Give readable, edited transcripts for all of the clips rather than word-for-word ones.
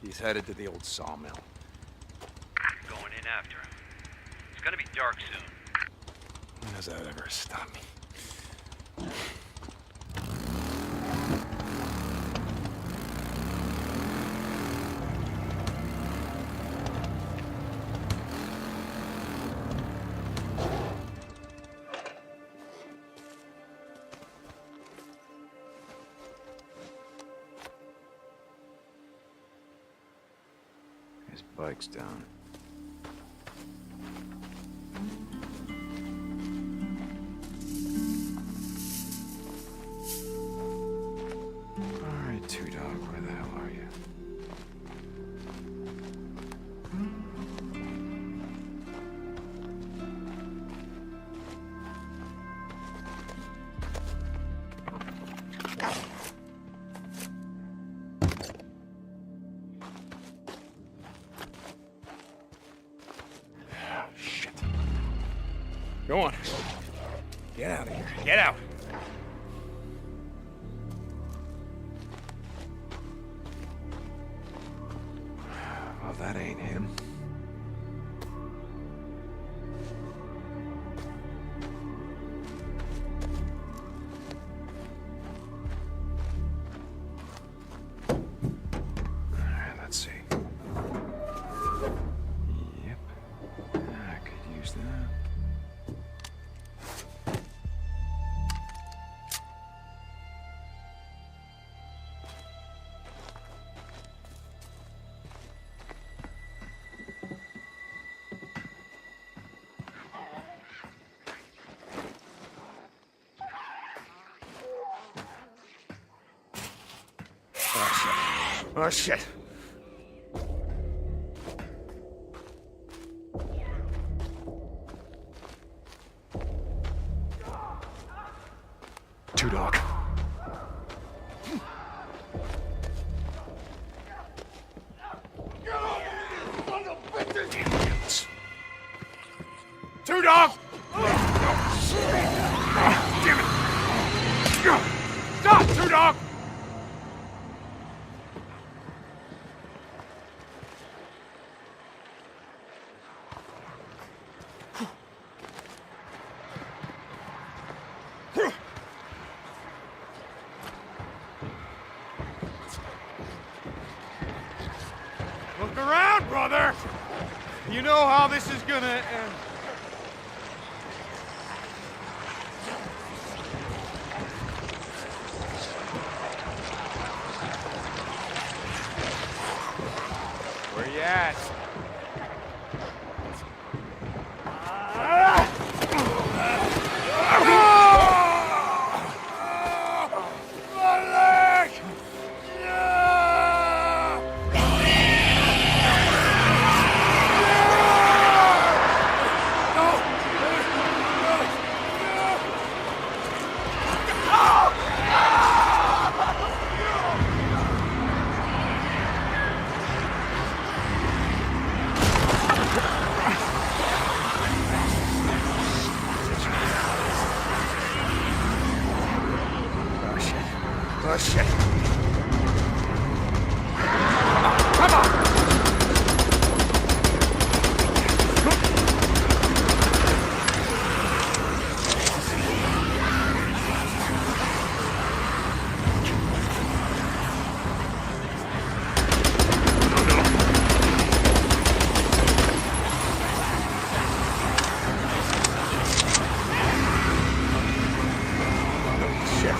He's headed to the old sawmill. Going in after him. It's gonna be dark soon. When does that ever stop me? His bike's down. Alright, Two Dog, where the hell are you? Shit. Go on. Get out of here. Get out. Well, that ain't him. Alright, let's see. Yep. I could use that. Oh, shit. Two Dog. Damn it. Two Dog! Damn it! Stop, Two Dog! Look around, brother! You know how this is gonna end. Where you at? My leg! Oh, shit. Come on! Shit.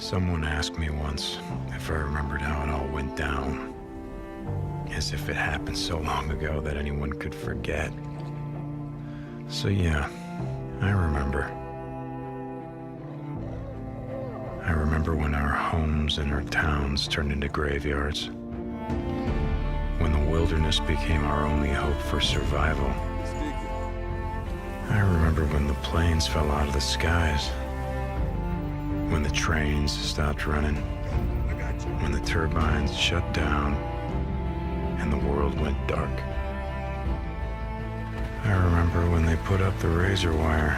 Someone asked me once if I remembered how it all went down, as if it happened so long ago that anyone could forget. So yeah, I remember. I remember when our homes and our towns turned into graveyards. When the wilderness became our only hope for survival. I remember when the planes fell out of the skies. When the trains stopped running. When the turbines shut down and the world went dark. I remember when they put up the razor wire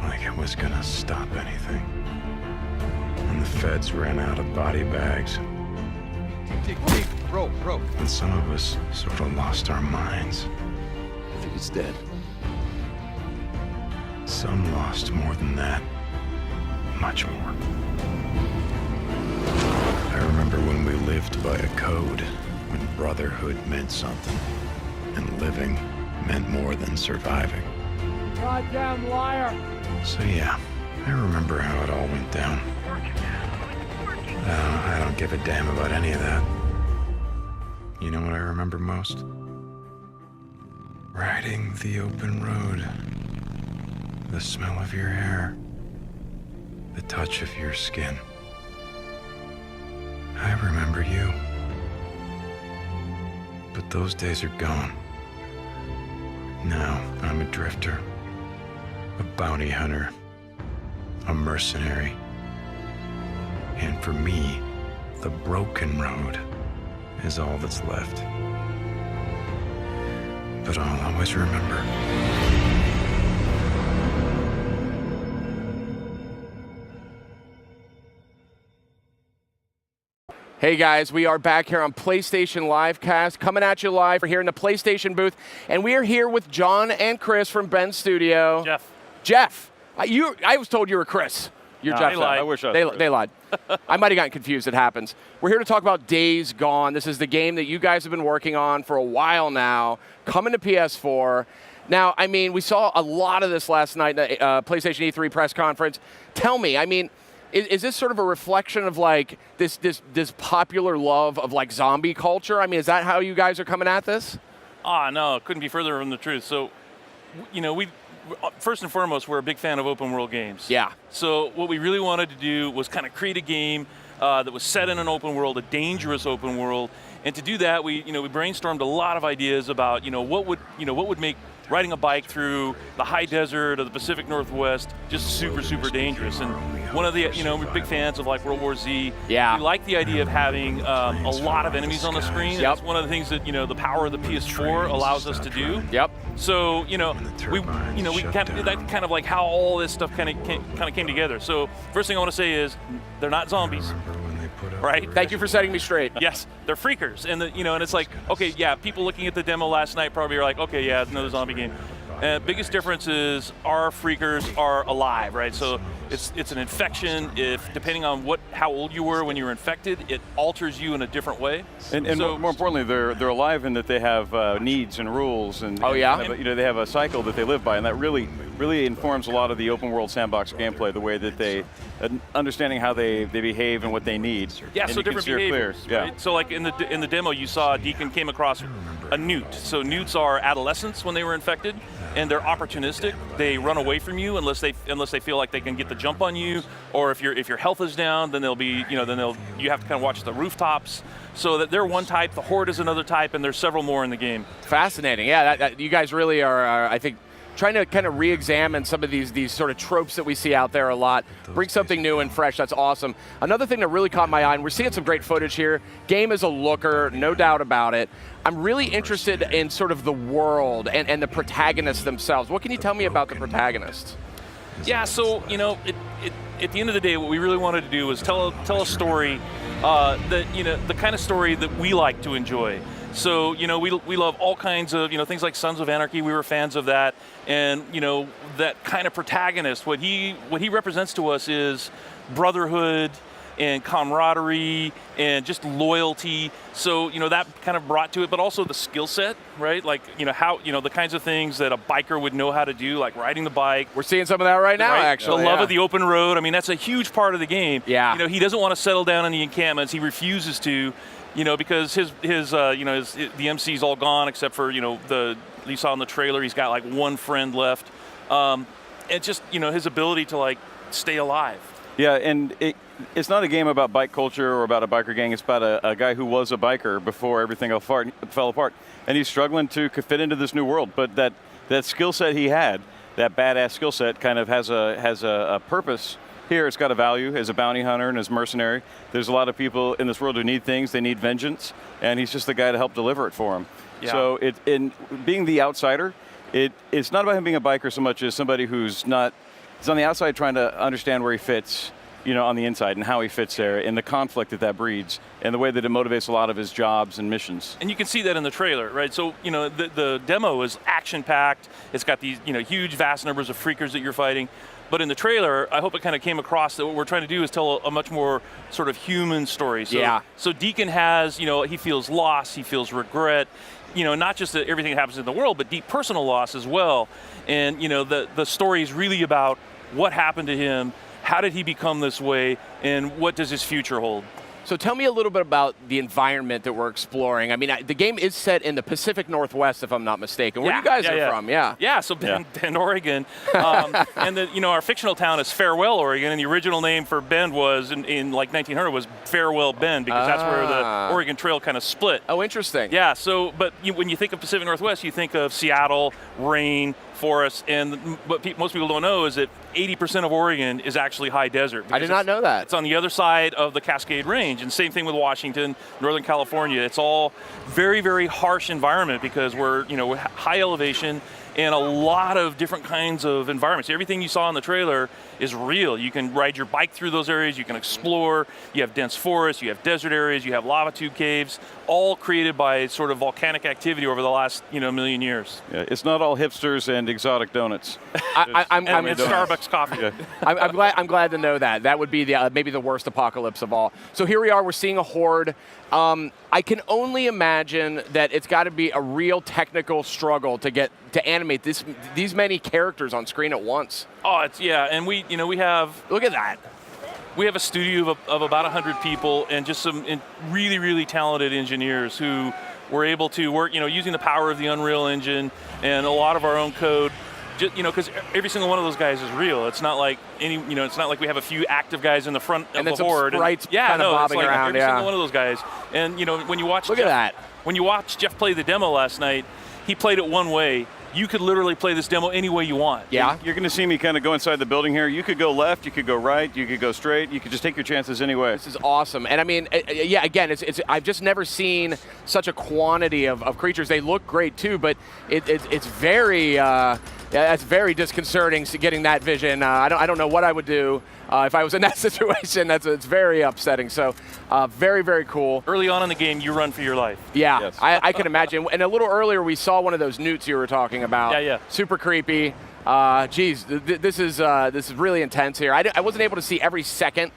like it was gonna stop anything. When the feds ran out of body bags. Rope. And some of us sort of lost our minds. I think it's dead. Some lost more than that. Much more. I remember when we lived by a code, when brotherhood meant something, and living meant more than surviving. Goddamn liar! So yeah, I remember how it all went down. I don't give a damn about any of that. You know what I remember most? Riding the open road. The smell of your hair. The touch of your skin. I remember you. But those days are gone. Now I'm a drifter. A bounty hunter. A mercenary. And for me, the broken road is all that's left. But I'll always remember. Hey guys, we are back here on PlayStation Livecast, coming at you live. We're here in the PlayStation booth, and we are here with John and Chris from Ben's studio. Jeff. I was told you were Chris. You're Jeff. They lied. I wish I was. They lied. I might have gotten confused. It happens. We're here to talk about Days Gone. This is the game that you guys have been working on for a while now, coming to PS4. Now, I mean, we saw a lot of this last night in the PlayStation E3 press conference. Tell me, I mean, is this sort of a reflection of like this popular love of like zombie culture? I mean, is that how you guys are coming at this? No, it couldn't be further from the truth. So, you know, we first and foremost, we're a big fan of open world games. Yeah. So what we really wanted to do was kind of create a game that was set in an open world, a dangerous open world. And to do that, we brainstormed a lot of ideas about, what would make riding a bike through the high desert of the Pacific Northwest just super, super dangerous. And one of the, we're big fans of like World War Z. Yeah. We like the idea of having a lot of enemies on the screen. Yep. It's one of the things that, the power of the PS4 allows us to do. Yep. So, we kept that kind of like how all this stuff kind of came together. So first thing I want to say is they're not zombies. Right. Thank you for setting me straight. Yes, they're freakers, and and it's like, okay, yeah, people looking at the demo last night probably are like, okay, yeah, it's another zombie game. Biggest difference is our freakers are alive, right? So it's an infection. If depending on how old you were when you were infected, it alters you in a different way. And so, more importantly, they're alive in that they have needs and rules, and oh yeah, they have a cycle that they live by, and that really informs a lot of the open world sandbox gameplay. The way that they understanding how they behave and what they need. Yeah, and so different behaviors. Clear. Right? Yeah. So like in the demo, you saw Deacon came across a newt. So newts are adolescents when they were infected, and they're opportunistic. They run away from you unless they feel like they can get the jump on you, or if your health is down, then they'll be you have to kind of watch the rooftops. So that they're one type, the Horde is another type, and there's several more in the game. Fascinating. Yeah, that you guys really are I think, trying to kind of re-examine some of these sort of tropes that we see out there a lot. Bring something new and fresh. That's awesome. Another thing that really caught my eye, and we're seeing some great footage here. Game is a looker, no doubt about it. I'm really interested in sort of the world and the protagonists themselves. What can you tell me about the protagonists? Yeah, so at the end of the day, what we really wanted to do was tell a story that the kind of story that we like to enjoy. So we love all kinds of things like Sons of Anarchy. We were fans of that, and that kind of protagonist. What he represents to us is brotherhood, and camaraderie and just loyalty. So, that kind of brought to it, but also the skill set, right? Like, how, the kinds of things that a biker would know how to do, like riding the bike. We're seeing some of that right now, Right? actually. The love of the open road. I mean, that's a huge part of the game. Yeah. He doesn't want to settle down in the encampments. He refuses to, because his the MC's all gone except for, you saw in the trailer, he's got like one friend left. And just, his ability to like stay alive. Yeah, and it's not a game about bike culture or about a biker gang. It's about a guy who was a biker before everything fell apart. And he's struggling to fit into this new world. But that skill set he had, that badass skill set, kind of has a purpose here. It's got a value as a bounty hunter and as mercenary. There's a lot of people in this world who need things. They need vengeance. And he's just the guy to help deliver it for them. Yeah. So in being the outsider, it's not about him being a biker so much as somebody who's not. He's on the outside trying to understand where he fits, on the inside and how he fits there and the conflict that breeds and the way that it motivates a lot of his jobs and missions. And you can see that in the trailer, right? So, the demo is action-packed. It's got these, huge, vast numbers of freakers that you're fighting. But in the trailer, I hope it kind of came across that what we're trying to do is tell a much more sort of human story. So, Yeah. So Deacon has, he feels loss, he feels regret. Not just everything that happens in the world, but deep personal loss as well. And, the story is really about what happened to him, how did he become this way, and what does his future hold? So tell me a little bit about the environment that we're exploring. I mean, the game is set in the Pacific Northwest, if I'm not mistaken. Where you guys are from, yeah. Yeah, so Bend, Oregon. And our fictional town is Farewell, Oregon, and the original name for Bend was, in like 1900, was Farewell Bend, because that's where the Oregon Trail kind of split. Oh, interesting. Yeah, so, but when you think of Pacific Northwest, you think of Seattle, rain, forests, and what most people don't know is that 80% of Oregon is actually high desert. I did not know that. It's on the other side of the Cascade Range, and same thing with Washington, Northern California. It's all very, very harsh environment because we're high elevation and a lot of different kinds of environments. Everything you saw in the trailer is real. You can ride your bike through those areas, you can explore, you have dense forests, you have desert areas, you have lava tube caves, all created by sort of volcanic activity over the last million years. Yeah, it's not all hipsters and exotic donuts. I'm And Starbucks coffee. Yeah. I'm glad to know that. That would be maybe the worst apocalypse of all. So here we are. We're seeing a horde. I can only imagine that it's got to be a real technical struggle to animate these many characters on screen at once. Oh, and we have. Look at that. We have a studio of about 100 people and just some really, really talented engineers who were able to work, using the power of the Unreal Engine and a lot of our own code. Just, because every single one of those guys is real. It's not like it's not like we have a few active guys in the front of the horde. And then some sprites kind of bobbing it's like around. Every single one of those guys. And when you watch, look at that. When you watch Jeff play the demo last night, he played it one way. You could literally play this demo any way you want. Yeah. You're going to see me kind of go inside the building here. You could go left, you could go right, you could go straight. You could just take your chances anyway. This is awesome. And I mean, again, it's I've just never seen such a quantity of creatures. They look great too, but it's very that's very disconcerting getting that vision. I don't know what I would do if I was in that situation. It's very upsetting. So very, very cool. Early on in the game, you run for your life. Yeah, Yes. I can imagine. And a little earlier, we saw one of those newts you were talking about. Yeah. Super creepy. Geez, this is really intense here. I wasn't able to see every second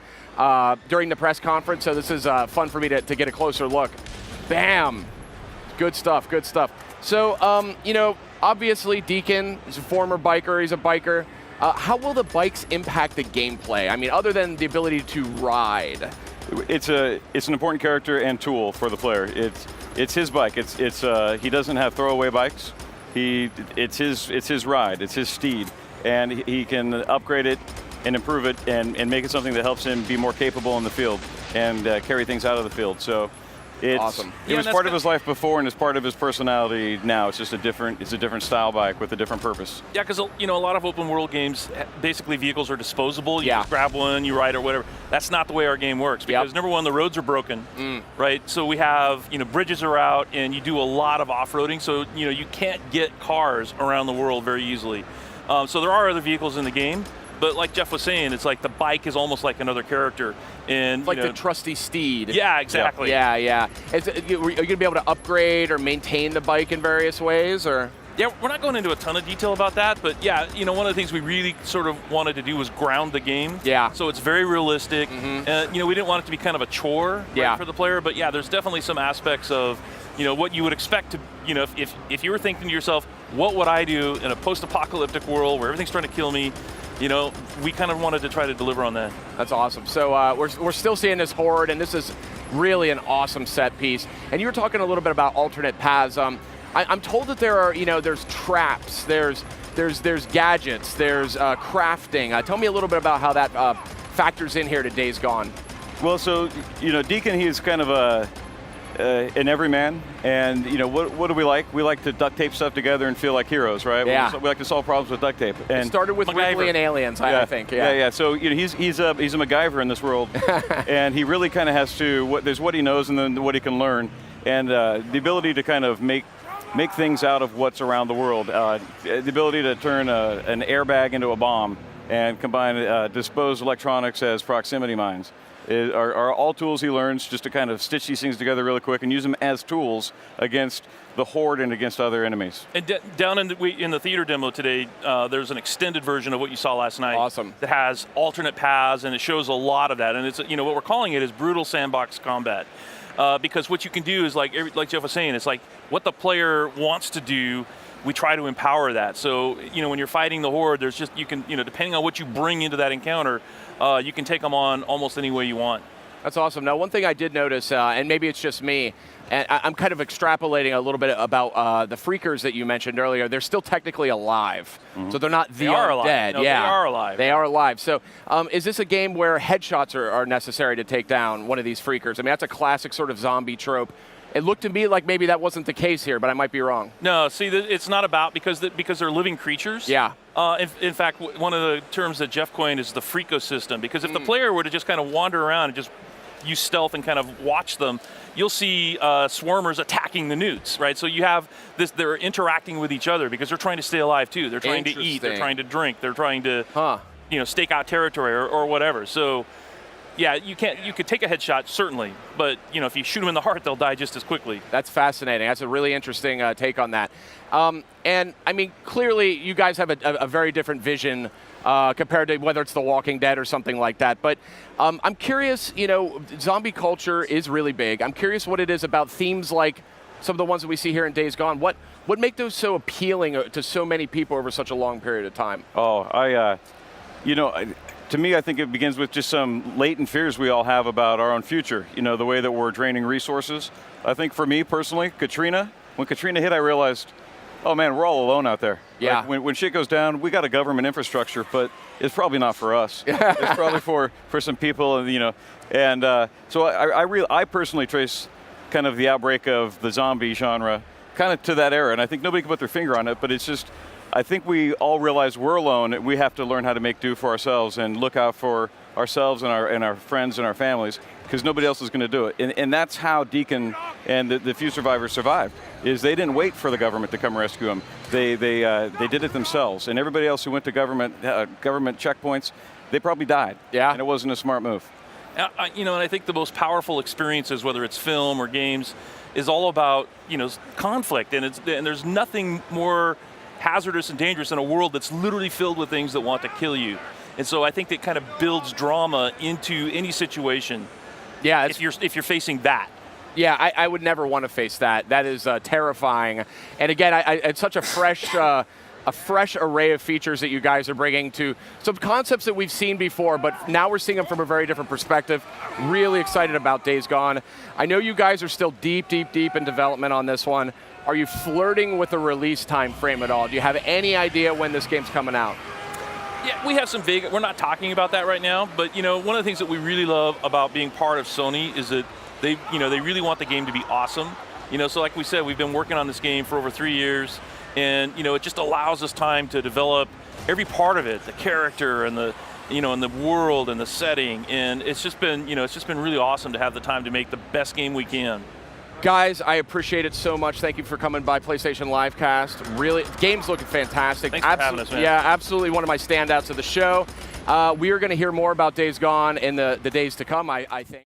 during the press conference, so this is fun for me to get a closer look. Bam! Good stuff. Good stuff. So obviously Deacon is a former biker. He's a biker. How will the bikes impact the gameplay? I mean, other than the ability to ride. It's an important character and tool for the player. It's his bike. He doesn't have throwaway bikes. It's his ride. It's his steed, and he can upgrade it and improve it and make it something that helps him be more capable in the field and carry things out of the field. So it's awesome. It was part of his life before and it's part of his personality now. It's just a different style bike with a different purpose. Yeah, because a lot of open world games, basically vehicles are disposable. You Yeah. just grab one, you ride or whatever. That's not the way our game works because number one, the roads are broken, right? So we have bridges are out and you do a lot of off-roading. So you can't get cars around the world very easily. So there are other vehicles in the game. But like Jeff was saying, it's like the bike is almost like another character. And Like the trusty steed. Yeah, exactly. Yeah. Are you going to be able to upgrade or maintain the bike in various ways, or? Yeah, we're not going into a ton of detail about that, but yeah, you know, one of the things we really sort of wanted to do was ground the game. Yeah. So it's very realistic. You know, we didn't want it to be kind of a chore Yeah. for the player, but yeah, there's definitely some aspects of, you know, what you would expect to, you know, if you were thinking to yourself, what would I do in a post-apocalyptic world where everything's trying to kill me? You know, we kind of wanted to try to deliver on that. That's awesome. So we're still seeing this horde, and this is really an awesome set piece. And you were talking a little bit about alternate paths. I'm told that there are, you know, there's traps, there's gadgets, there's crafting. Tell me a little bit about how that factors in here to Days Gone. Well, so, you know, Deacon, he's kind of an everyman, and you know what do we like? We like to duct tape stuff together and feel like heroes, right? Yeah. We like to solve problems with duct tape. And It started with MacGyver. Ripley and Aliens, I think. Yeah. So you know, he's a MacGyver in this world, and he really kind of has to. There's what he knows and then what he can learn, and the ability to kind of make things out of what's around the world. The ability to turn an airbag into a bomb and combine disposed electronics as proximity mines. Are all tools he learns just to kind of stitch these things together really quick and use them as tools against the horde and against other enemies. And down in the theater demo today, there's an extended version of what you saw last night. Awesome. That has alternate paths, and it shows a lot of that. And it's, you know, what we're calling it is brutal sandbox combat. Because what you can do is, like Jeff was saying, it's like what the player wants to do, we try to empower that. So, you know, when you're fighting the horde, there's just, you can, you know, depending on what you bring into that encounter, you can take them on almost any way you want. That's awesome. Now, one thing I did notice, and maybe it's just me, and I'm kind of extrapolating a little bit about the freakers that you mentioned earlier. They're still technically alive, so they're not They are alive. undead. No, yeah, they are alive. They are alive. So, is this a game where headshots are necessary to take down one of these freakers? I mean, that's a classic sort of zombie trope. It looked to me like maybe that wasn't the case here, but I might be wrong. No, see, it's not about because they're living creatures. Yeah. In fact, one of the terms that Jeff coined is the freakosystem. Because if the player were to just kind of wander around and just use stealth and kind of watch them, you'll see swarmers attacking the newts, right? So you have this, they're interacting with each other because they're trying to stay alive too. They're trying to eat, they're trying to drink, they're trying to, you know, stake out territory or whatever. So yeah, you could take a headshot, certainly, but you know, if you shoot them in the heart, they'll die just as quickly. That's fascinating. That's a really interesting take on that. And I mean, clearly you guys have a very different vision compared to whether it's The Walking Dead or something like that. But I'm curious, you know, zombie culture is really big. I'm curious what it is about themes like some of the ones that we see here in Days Gone. What make those so appealing to so many people over such a long period of time? You know, to me, I think it begins with just some latent fears we all have about our own future. You know, the way that we're draining resources. I think for me personally, when Katrina hit, I realized, oh man, we're all alone out there. Yeah. Like, when shit goes down, we got a government infrastructure, but it's probably not for us. It's probably for some people, you know. And so I personally trace kind of the outbreak of the zombie genre kind of to that era, and I think nobody can put their finger on it, but it's just, I think we all realize we're alone. We have to learn how to make do for ourselves and look out for ourselves and our friends and our families, because nobody else is going to do it. And that's how Deacon and the few survivors survived, is they didn't wait for the government to come rescue them. They did it themselves. And everybody else who went to government checkpoints, they probably died. Yeah. And it wasn't a smart move. You know, and I think the most powerful experiences, whether it's film or games, is all about, you know, conflict. And there's nothing more hazardous and dangerous in a world that's literally filled with things that want to kill you. And so I think that kind of builds drama into any situation. Yeah, if you're facing that. Yeah, I would never want to face that. That is terrifying. And again, it's such a fresh array of features that you guys are bringing to some concepts that we've seen before, but now we're seeing them from a very different perspective. Really excited about Days Gone. I know you guys are still deep in development on this one. Are you flirting with a release time frame at all? Do you have any idea when this game's coming out? Yeah, we have some vague, we're not talking about that right now, but you know, one of the things that we really love about being part of Sony is that they really want the game to be awesome. You know, so like we said, we've been working on this game for over 3 years, and you know, it just allows us time to develop every part of it, the character and the, you know, and the world and the setting, and it's just been really awesome to have the time to make the best game we can. Guys, I appreciate it so much. Thank you for coming by PlayStation Livecast. Really, game's looking fantastic. Thanks for having us, man. Yeah, absolutely one of my standouts of the show. We are going to hear more about Days Gone in the days to come, I think.